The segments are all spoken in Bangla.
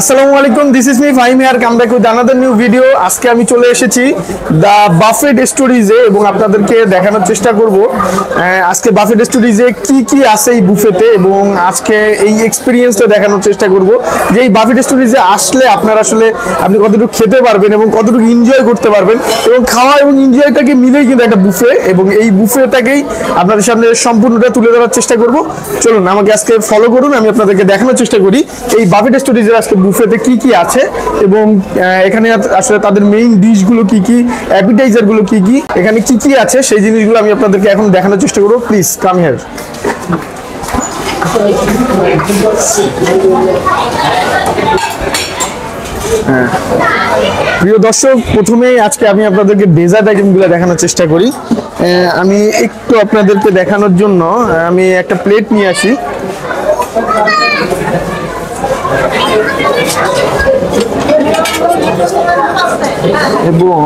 আসসালামু আলাইকুম, this is me Fahim here, come back with another new video. আজকে আমি চলে এসেছি দ্য বাফেট স্টোরিজে এবং আপনাদেরকে দেখানোর চেষ্টা করব আজকে বাফেট স্টোরিজে কি কি আছে এই বুফেতে, এবং আজকে এই এক্সপিরিয়েন্সটা দেখানোর চেষ্টা করব যে এই বাফেট স্টোরিজে আসলে আপনারা আসলে আপনি কতটুকু খেতে পারবেন এবং কতটুকু এনজয় করতে পারবেন, এবং খাওয়া এবং এনজয়টাকে মিলেই কিন্তু একটা বুফে, এবং এই বুফেটাকেই আপনাদের সামনে সম্পূর্ণটা তুলে ধরার চেষ্টা করব। চলুন আমাকে আজকে ফলো করুন, আমি আপনাদেরকে দেখানোর চেষ্টা করি এই বাফেট স্টোরিজের আজকে বুফেতে কি কি আছে এবং এখানে আসলে তাদের মেইন ডিশগুলো কি কি, অ্যাপিটাইজারগুলো কি কি, এখানে কি কি আছে সেই জিনিসগুলো আমি আপনাদেরকে এখন দেখানোর চেষ্টা করব। Please come here. প্রিয় দর্শক, প্রথমেই আজকে আমি আপনাদেরকে ডেজার্ট আইটেমগুলো দেখানোর চেষ্টা করি। আমি একটু আপনাদেরকে দেখানোর জন্য আমি একটা প্লেট নিয়ে আসি। এবং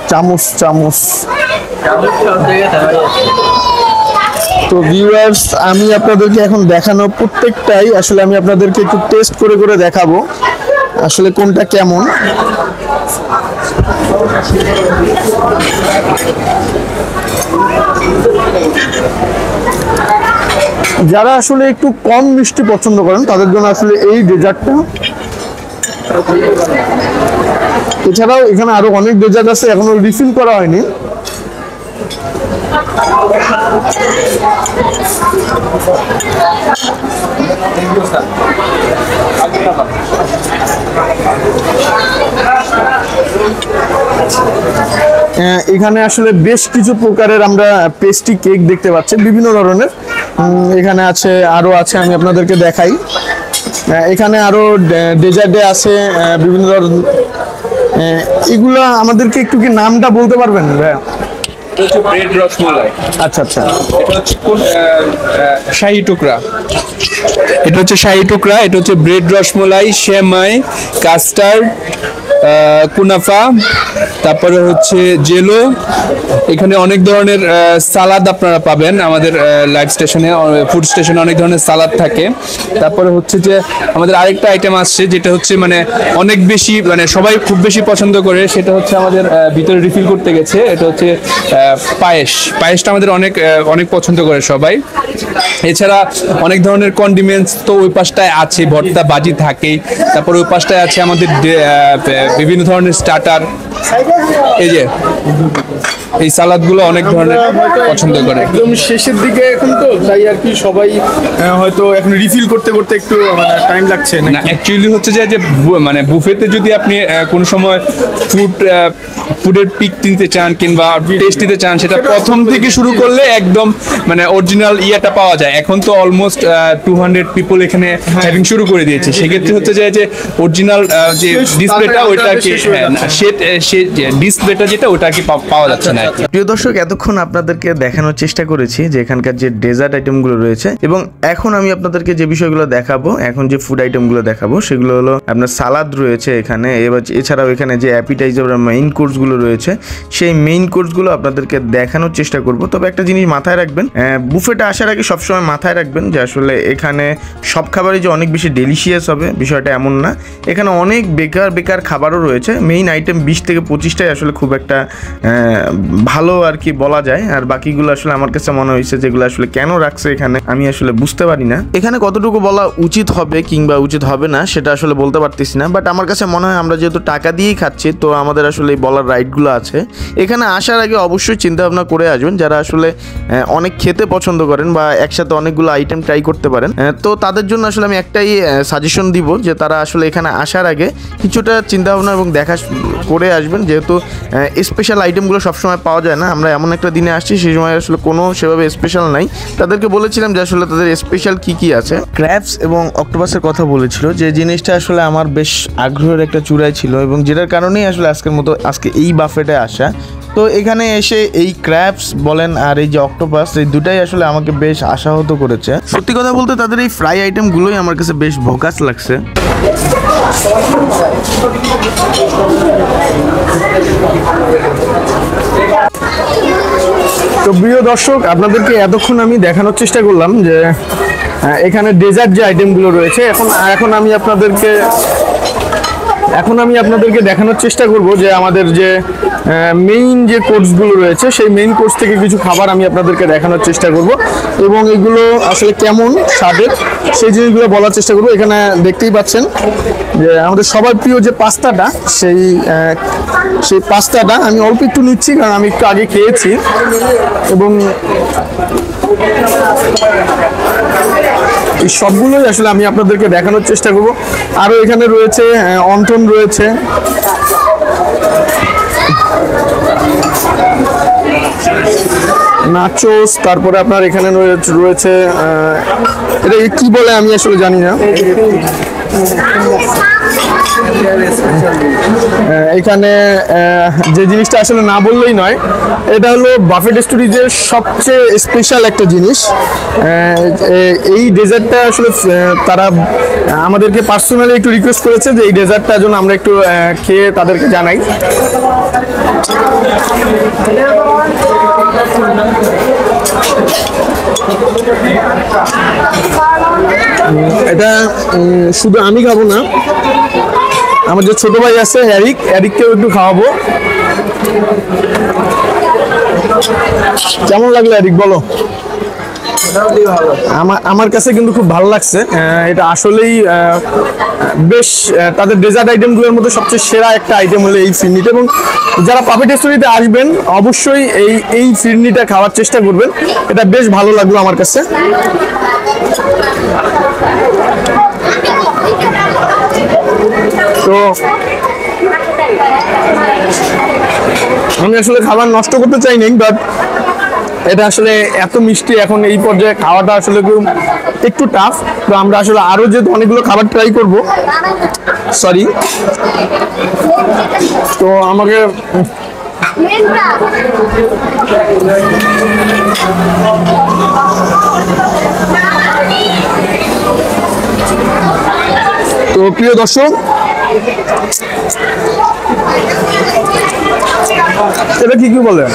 চামচ তো ভিউয়ার্স, আমি আপনাদেরকে এখন দেখানো প্রত্যেকটাই আসলে আমি আপনাদেরকে একটু টেস্ট করে করে দেখাবো আসলে কোনটা কেমন। যারা আসলে একটু কম মিষ্টি পছন্দ করেন তাদের জন্য আসলে এই ডেজার্টটা। এছাড়াও এখানে আরো অনেক ডেজার্ট আছে, এখনো রিফিল করা হয়নি। এখানে আসলে বেশ কিছু প্রকারের আমরা পেস্ট্রি কেক দেখতে পাচ্ছি, বিভিন্ন ধরনের। এখানে আরো আছে, আমি আপনাদেরকে দেখাই। এখানে আরো ডেজার্টে আছে বিভিন্ন ধরনের। এগুলা আমাদেরকে একটু কি নামটা বলতে পারবেন? ব্রেড রসমলাই। আচ্ছা আচ্ছা, এটা হচ্ছে শাহী টুকরা। এটা হচ্ছে শাহী টুকরা, এটা হচ্ছে ব্রেড রসমলাই, সেমাই, কাস্টার্ড, কুনাফা, তারপরে হচ্ছে জেলো। এখানে অনেক ধরনের সালাদ আপনারা পাবেন আমাদের লাইভ স্টেশনে, ফুড স্টেশনে অনেক ধরনের সালাদ থাকে। তারপরে হচ্ছে যে আমাদের আরেকটা আইটেম আসছে যেটা হচ্ছে মানে অনেক বেশি, মানে সবাই খুব বেশি পছন্দ করে, সেটা হচ্ছে আমাদের ভিতরে রিফিল করতে গেছে। এটা হচ্ছে পায়েসটা আমাদের অনেক পছন্দ করে সবাই। এছাড়া অনেক ধরনের কন্ডিমেন্টস তো ওই পাশটায় আছে, ভর্তা ভাজি থাকেই। তারপর ওই পাশটায় আছে আমাদের বিভিন্ন ধরনের স্টার্টার। এই যে এই সালাদগুলো অনেক ধরনের পছন্দ করে। একদম শেষের দিকে এখন তো তাই আর কি, সবাই হয়তো এখন রিফিল করতে করতে একটু টাইম লাগছে না। অ্যাকচুয়ালি হচ্ছে যে মানে বুফেতে যদি আপনি কোনো সময় ফুডের পিক নিতে চান কিংবা টেস্ট নিতে চান, সেটা প্রথম থেকে শুরু করলে একদম মানে অরিজিনাল ইয়েটা পাওয়া যায়। এখন তো অলমোস্ট 200 পিপল এখানে হ্যাভিং শুরু করে দিয়েছে। সেক্ষেত্রে হচ্ছে যে অরিজিনাল যে ডিসপ্লেটা ওইটা কি ডিসপ্লেটা যেটা ওটা কি পাওয়া যাচ্ছে না। প্রিয় দর্শক, এতক্ষণ আপনাদেরকে দেখানোর চেষ্টা করেছি যে এখানকার যে ডেজার্ট আইটেমগুলো রয়েছে, এবং এখন আমি আপনাদেরকে যে বিষয়গুলো দেখাবো, এখন যে ফুড আইটেমগুলো দেখাবো সেগুলো হলো আপনার সালাদ রয়েছে এখানে, এছাড়াও এখানে যে অ্যাপিটাইজার মেইন কোর্সগুলো রয়েছে সেই মেইন কোর্সগুলো আপনাদেরকে দেখানোর চেষ্টা করব। তবে একটা জিনিস মাথায় রাখবেন, বুফেটা আসার আগে সবসময় মাথায় রাখবেন যে আসলে এখানে সব খাবারই যে অনেক বেশি ডেলিশিয়াস হবে বিষয়টা এমন না। এখানে অনেক বেকার খাবারও রয়েছে। মেইন আইটেম 20 থেকে 25টাই আসলে খুব একটা ভালো আর কি বলা যায়। আর বাকিগুলো আসলে আমার কাছে মনে হয়েছে যেগুলো আসলে কেন রাখছে এখানে আমি আসলে বুঝতে পারি না। এখানে কতটুকু বলা উচিত হবে কিংবা উচিত হবে না সেটা আসলে বলতে পারতেছি না, বাট আমার কাছে মনে হয় আমরা যেহেতু টাকা দিয়েই খাচ্ছি তো আমাদের আসলে এই বলার রাইটগুলো আছে। এখানে আসার আগে অবশ্যই চিন্তা ভাবনা করে আসবেন যারা আসলে অনেক খেতে পছন্দ করেন বা একসাথে অনেকগুলো আইটেম ট্রাই করতে পারেন। তো তাদের জন্য আসলে আমি একটাই সাজেশন দিব যে তারা আসলে এখানে আসার আগে কিছুটা চিন্তা ভাবনা এবং দেখা করে আসবেন, যেহেতু স্পেশাল আইটেমগুলো সবসময় পাওয়া যায় না। আমরা এমন একটা দিনে আসছি সেই সময় আসলে কোনো সেভাবে স্পেশাল নাই। তাদেরকে বলেছিলাম যে আসলে তাদের স্পেশাল কি আছে। ক্র্যাবস এবং অক্টোপাসের কথা বলেছিল, যে জিনিসটা আসলে আমার বেশ আগ্রহের একটা চূড়ায় ছিল এবং যেটার কারণেই আসলে আজকে এই বাফেটে আসা। তো এখানে এসে এই ক্র্যাবস বলেন আর এই যে অক্টোপাস, এই দুটাই আসলে আমাকে বেশ আশাহত করেছে। সত্যি কথা বলতে তাদের এই ফ্রাই আইটেমগুলোই আমার কাছে বেশ ভোকাস লাগছে। তো প্রিয় দর্শক, আপনাদেরকে এতক্ষণ আমি দেখানোর চেষ্টা করলাম যে এখানে ডেজার্ট যে আইটেমগুলো রয়েছে, এখন আমি আপনাদেরকে দেখানোর চেষ্টা করব যে আমাদের যে মেইন যে কোর্সগুলো রয়েছে সেই মেইন কোর্স থেকে কিছু খাবার আমি আপনাদেরকে দেখানোর চেষ্টা করব এবং এগুলো আসলে কেমন স্বাদের সেই জিনিসগুলো বলার চেষ্টা করব। এখানে দেখতেই পাচ্ছেন যে আমাদের সবার প্রিয় যে পাস্তাটা, সেই পাস্তাটা আমি অল্প একটু নিচ্ছি কারণ আমি একটু আগে খেয়েছি এবং এই সবগুলোই আসলে আমি আপনাদেরকে দেখানোর চেষ্টা করব। আরও এখানে রয়েছে অন্টন রয়েছে, নাচোস, তারপরে আপনার এখানে রয়েছে এটা কি বলে আমি আসলে জানি না। এখানে যে জিনিসটা আসলে না বললেই নয়, এটা হলো বাফেট স্টোরিজের সবচেয়ে স্পেশাল একটা জিনিস। এই ডেজার্টটা আসলে তারা আমাদেরকে পার্সোনালি একটু রিকোয়েস্ট করেছে যে এই ডেজার্টটার জন্য আমরা একটু খেয়ে তাদেরকে জানাই। এটা শুধু আমি খাবো না, আমার যে ছোট ভাই আছে এরিককেও একটু খাওয়াবো। কেমন লাগলো এরিক, বলো? আমার কাছে কিন্তু খুব ভালো লাগছে। এটা আসলেই বেশ তাদের ডেজার্ট আইটেমগুলোর মধ্যে সবচেয়ে সেরা একটা আইটেম হলো এই ফিরনিটা, এবং যারা পাপেট স্টোরিতে আসবেন অবশ্যই এই ফিরনিটা খাওয়ার চেষ্টা করবেন। এটা বেশ ভালো লাগলো আমার কাছে। তো আমি আসলে খাবার নষ্ট করতে চাইনি, বাট এটা আসলে এত মিষ্টি, এখন এই পর্যায়ে খাওয়াটা আসলে একটু টাফ। তো আমরা আসলে আরো যেহেতু অনেকগুলো খাবার ট্রাই করব, সরি, তো আমাকে তো প্রিয় দর্শক, এটা কি বলে,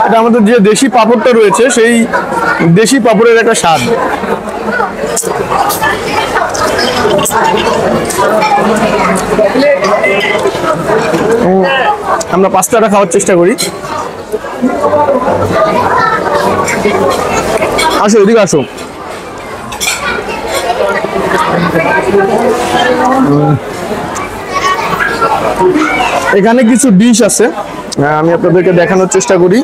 এটা আমাদের যে দেশি পাপড়টা রয়েছে সেই দেশি পাপড়ের একটা স্বাদ। আমরা পাস্তাটা খাওয়ার চেষ্টা করি। আসো, এদিকে আসো। এখানে কিছু ডিশ আছে, আমি আপনাদেরকে দেখানোর চেষ্টা করি।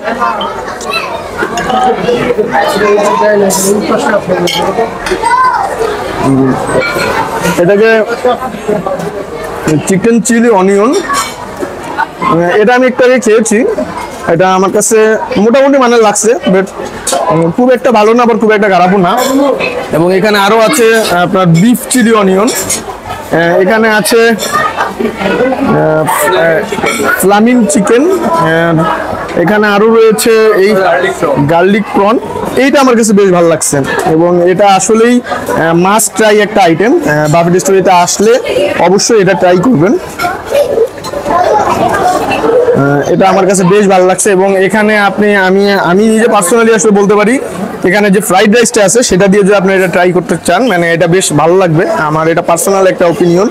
এটাকে চিকেন চিলি অনিয়ন, এটা আমি একটু আগে খেয়েছি। এটা আমার কাছে মোটামুটি মানে লাগছে, বাট খুব একটা ভালো না, আবার খুব একটা খারাপও না। এবং এখানে আরো আছে আপনার বিফ চিলি অনিয়ন, এখানে আছে ফ্লামিং চিকেন, এখানে আরো রয়েছে এই গার্লিক প্রন। এইটা আমার কাছে বেশ ভালো লাগছে এবং এটা আসলেই মাস্ট ট্রাই একটা আইটেম। বাফেট স্টোরিতে আসলে অবশ্যই এটা ট্রাই করবেন। এটা আমার কাছে বেশ ভালো লাগছে এবং এখানে আমি নিজে পার্সোনালি আসলে বলতে পারি, এখানে যে ফ্রাইড রাইসটা আছে সেটা দিয়ে যদি আপনি এটা ট্রাই করতে চান, মানে এটা বেশ ভালো লাগবে। আমার এটা পার্সোনাল একটা ওপিনিয়ন।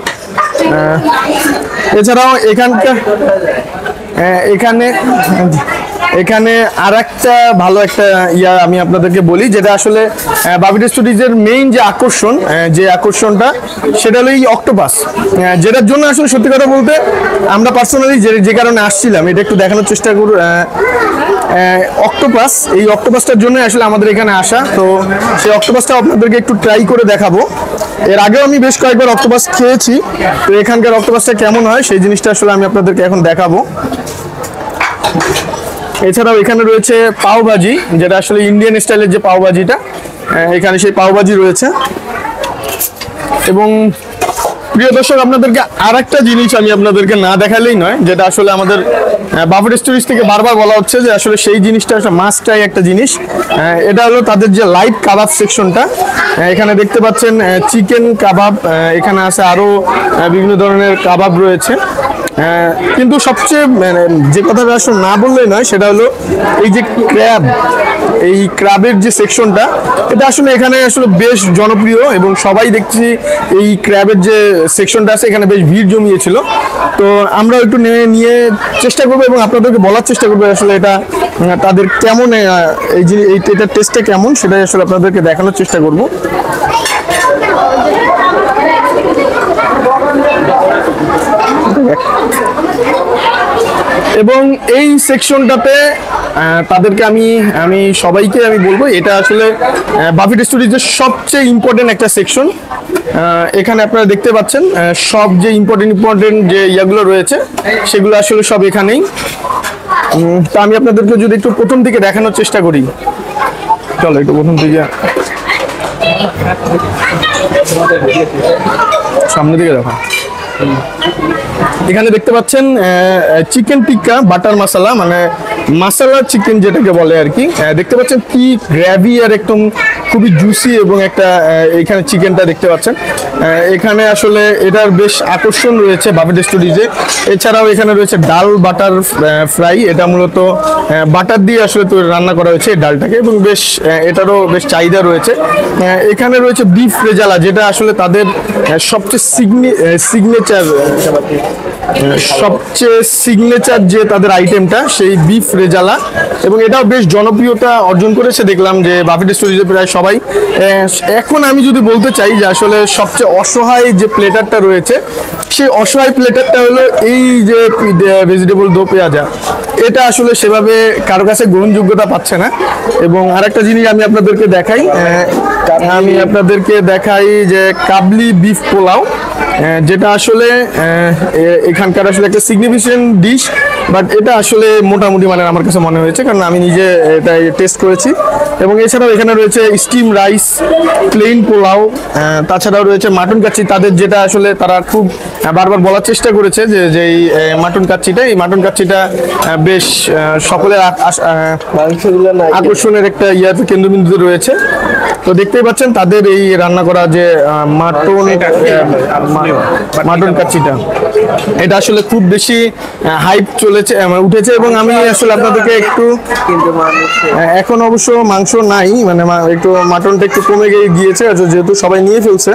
এছাড়াও এখানে আর একটা ভালো একটা আমি আপনাদেরকে বলি, যেটা আসলে বাফেট স্টোরিজের মেইন যে আকর্ষণটা সেটা হলো এই অক্টোপাস, যেটার জন্য আসলে সত্যি কথা বলতে আমরা পার্সোনালি যে কারণে আসছিলাম এটা একটু দেখানোর চেষ্টা করব। এই অক্টোপাসটার জন্য আসলে আমাদের এখানে আসা, তো সেই অক্টোপাসটা আপনাদেরকে একটু ট্রাই করে দেখাবো। এর আগেও আমি বেশ কয়েকবার অক্টোপাস খেয়েছি, তো এখানকার অক্টোপাসটা কেমন হয় সেই জিনিসটা আসলে আমি আপনাদেরকে এখন দেখাবো। এছাড়াও এখানে রয়েছে পাও ভাজি, যেটা আসলে ইন্ডিয়ান স্টাইলের যে পাও ভাজিটা, এখানে সেই পাও ভাজি রয়েছে। এবং প্রিয় দর্শক, আপনাদেরকে আর একটা জিনিস আমি আপনাদেরকে না দেখালেই নয়, যেটা আসলে আমাদের বাফেট স্টোরিজ থেকে বারবার বলা হচ্ছে যে আসলে সেই জিনিসটা মাস্ট ট্রাই একটা জিনিস। এটা হলো তাদের যে লাইট কাবাব সেকশনটা। এখানে দেখতে পাচ্ছেন চিকেন কাবাব, এখানে আছে আরো বিভিন্ন ধরনের কাবাব রয়েছে। কিন্তু সবচেয়ে যে কথাটা আসলে না বললেই নয়, সেটা হলো এই যে ক্র্যাবের যে সেকশনটা, এটা আসলে এখানে আসলে বেশ জনপ্রিয় এবং সবাই দেখছি এই ক্র্যাবের যে সেকশনটা আছে এখানে বেশ ভিড় জমিয়েছিল। তো আমরা একটু নিয়ে চেষ্টা করবো এবং আপনাদেরকে বলার চেষ্টা করবো আসলে এটা তাদের কেমন, এটার টেস্টটা কেমন সেটাই আসলে আপনাদেরকে দেখানোর চেষ্টা করবো। এবং এই সেকশনটাতে তাদেরকে আমি সবাইকে বলবো এটা আসলে বাফেট স্টোরিজের সবচেয়ে ইম্পর্টেন্ট একটা সেকশন। এখানে আপনারা দেখতে পাচ্ছেন সব যে ইম্পর্টেন্ট যে ইয়াগুলো রয়েছে সেগুলো আসলে সব এখানেই। তো আমি আপনাদেরকে যদি একটু প্রথম থেকে দেখানোর চেষ্টা করি, চলো একটু প্রথম থেকে সামনে দিকে দেখা। এখানে দেখতে পাচ্ছেন চিকেন টিক্কা বাটার মশলা, মানে মশলা চিকেন যেটাকে বলে আর কি। দেখতে পাচ্ছেন কি গ্রেভি আর একদম খুবই জুসি, এবং একটা এখানে চিকেনটা দেখতে পাচ্ছেন। এখানে আসলে এটার বেশ আকর্ষণ রয়েছে বাফেট স্টোরিজে। এছাড়াও এখানে রয়েছে ডাল বাটার ফ্রাই, এটা মূলত বাটার দিয়ে আসলে রান্না করা হয়েছে এই ডালটাকে, এবং বেশ এটারও বেশ চাহিদা রয়েছে। এখানে রয়েছে বিফ রেজালা, যেটা আসলে তাদের সবচেয়ে সিগনেচার যে তাদের আইটেমটা, সেই বিফ রেজালা, এবং এটাও বেশ জনপ্রিয়তা অর্জন করেছে দেখলাম যে বাফেট স্টোরিজে প্রায় সবাই। এখন আমি যদি বলতে চাই যে আসলে সবচেয়ে অসহায় যে প্লেটারটা রয়েছে, সেই অসহায় প্লেটারটা হলো এই যে ভেজিটেবল দো পেঁয়াজা। এটা আসলে সেভাবে কারো কাছে গ্রহণযোগ্যতা পাচ্ছে না। এবং আরেকটা জিনিস আমি আপনাদেরকে দেখাই যে কাবলি বিফ পোলাও, যেটা আসলে এখানকার আসলে একটা সিগনিফিকেন্ট ডিশ, বাট এটা আসলে মোটামুটি মানে আমার কাছে মনে হয়েছে, কারণ আমি নিজে এটা টেস্ট করেছি। এবং এছাড়াও এখানে রয়েছে স্টিম রাইস, প্লেন পোলাও, তাছাড়াও রয়েছে মাটন কাচ্চি, তাদের যেটা আসলে তারা খুব বারবার বলার চেষ্টা করেছে যে এই মাটন কাচ্চিটা বেশ সকলের আকর্ষণের একটা কেন্দ্রবিন্দুতে রয়েছে। তো দেখতেই পাচ্ছেন তাদের এই রান্না করা যে মাটন কাচ্চিটা, এটা আসলে খুব বেশি হাইপ উঠেছে। এবং আমি আসলে আপনাদেরকে একটু, এখন অবশ্য মাংস নাই, মানে একটু মাটনটা একটু কমে গিয়েছে যেহেতু সবাই নিয়ে ফেলছে।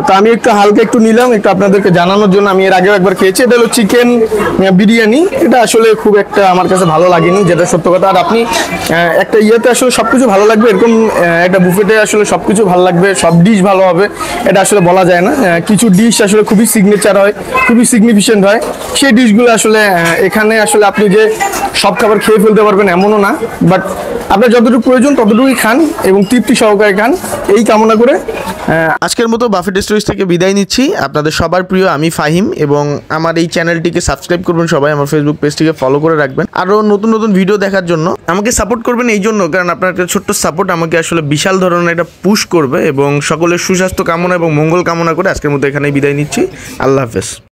তো আমি একটু হালকা একটু নিলাম একটু আপনাদেরকে জানানোর জন্য। আমি এর আগেও একবার খেয়েছি, এটা হলো চিকেন বিরিয়ানি। এটা আসলে খুব একটা আমার কাছে ভালো লাগেনি, যেটা সত্য কথা। আর আপনি একটা আসলে সবকিছু ভালো লাগবে এরকম একটা বুফেটে আসলে সবকিছু ভালো লাগবে, সব ডিশ ভালো হবে এটা আসলে বলা যায় না। কিছু ডিশ আসলে খুবই সিগনেচার হয়, খুবই সিগনিফিকেন্ট হয়, সেই ডিশগুলো আসলে এখানে আসলে আপনি যে সব খাবার খেয়ে ফেলতে পারবেন এমনও না, বাট আপনার যতটুকু প্রয়োজন ততটুকুই খান এবং তৃপ্তি সহকারে খান, এই কামনা করে আজকের মতো বাফেট স্টোরিজ থেকে বিদায় নিচ্ছি। আপনাদের সবার প্রিয় আমি ফাহিম, এবং আমার এই চ্যানেলটিকে সাবস্ক্রাইব করবেন সবাই, আমার ফেসবুক পেজটিকে ফলো করে রাখবেন। আরও নতুন নতুন ভিডিও দেখার জন্য আমাকে সাপোর্ট করবেন, এই জন্য কারণ আপনার একটা ছোট্ট সাপোর্ট আমাকে আসলে বিশাল ধরনের একটা পুশ করবে। এবং সকলের সুস্বাস্থ্য কামনা এবং মঙ্গল কামনা করে আজকের মতো এখানেই বিদায় নিচ্ছি। আল্লাহ হাফেজ।